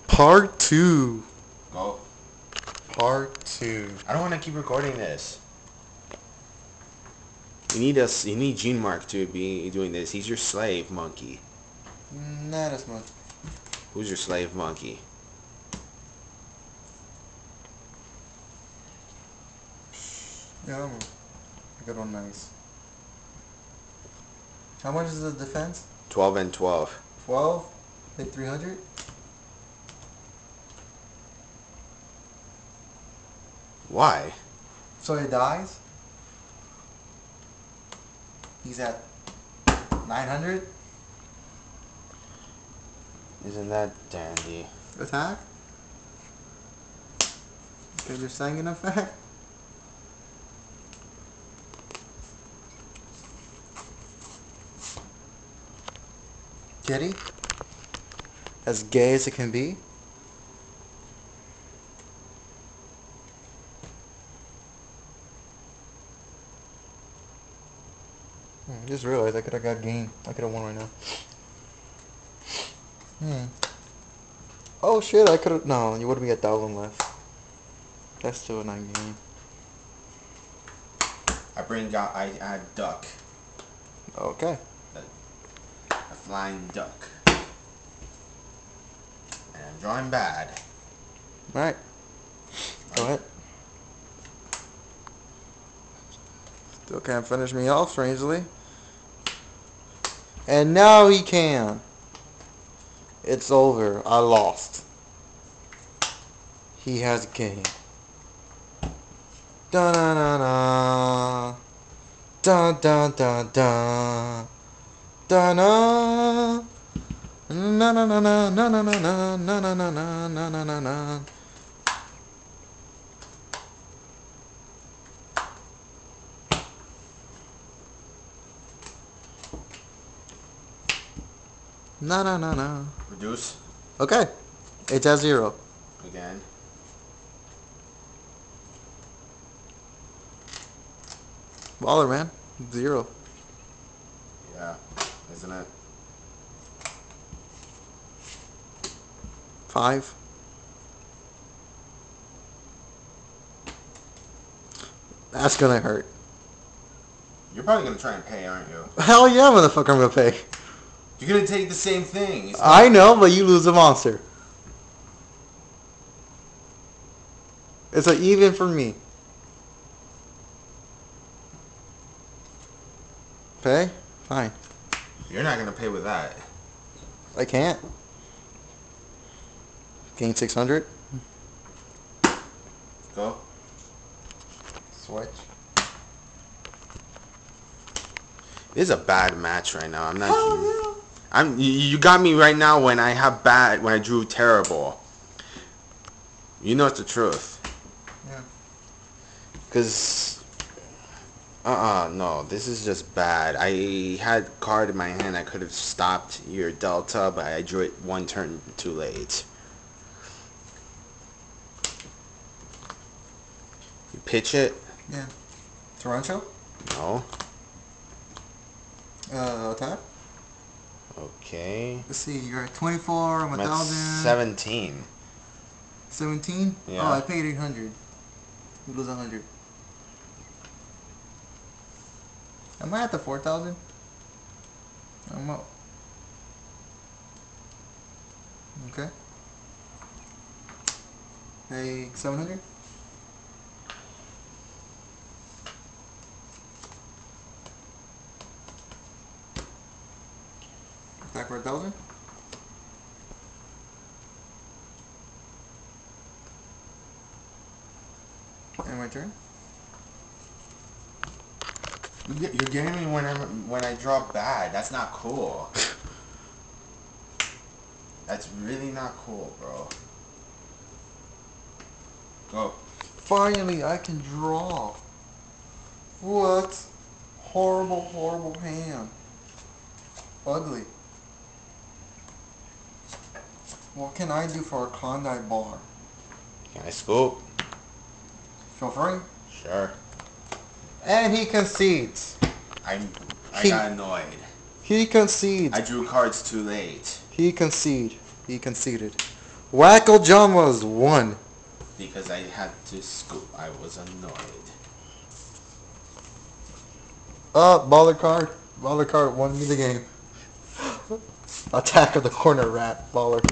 Part 2. Go. Part 2. I don't want to keep recording this. You need Gene Mark to be doing this. He's your slave monkey. Not as much. Who's your slave monkey? Yeah, I'm a good one, nice. How much is the defense? 12 and 12. 12? Hit 300? Why? So he dies? He's at 900? Isn't that dandy? Attack? Okay, they're saying an effect? Kitty? As gay as it can be? Just realized I could have got game. I could have won right now. Oh shit, I could have... No, you would have got 1,000 left. That's still a 9 game. I add duck. Okay. A flying duck. And I'm drawing bad. Alright. Go ahead. Still can't finish me off, strangely. And now he can. It's over. I lost. He has game. Da da da da. Da da da da. Da na. Na na na na na na na na na na na na na na na. No, no, no, no. Reduce. Okay. It's at 0. Again. Baller, man. 0. Yeah. Isn't it? 5. That's gonna hurt. You're probably going to try and pay, aren't you? Hell yeah, motherfucker, I'm gonna pay. You're going to take the same thing. I know, but you lose a monster. It's an even for me. Pay? Fine. You're not going to pay with that. I can't. Gain 600. Go. Switch. This is a bad match right now. I'm not. You got me right now when I drew terrible. You know it's the truth. Yeah. Cause no, this is just bad. I had card in my hand. I could have stopped your delta, but I drew it one turn too late. You pitch it? Yeah. Toronto? No. Attack? Okay. Let's see, you're at 24, I'm I'm at 1,000. 17. 17? Yeah. Oh, I paid 800. You lose 100. Am I at the 4,000? I'm up. Okay. Hey, 700? Attack for 1,000? And my turn? You're getting me when I draw bad. That's not cool. That's really not cool, bro. Go. Finally, I can draw. What? Horrible, horrible hand. Ugly. What can I do for a Klondike bar? Can I scoop? Feel free. Sure. And he concedes. I got annoyed. He concedes. I drew cards too late. He conceded. He conceded. Wacko John was one. Because I had to scoop. I was annoyed. Baller card. Baller card won me the game. Attack of the corner rat. Baller.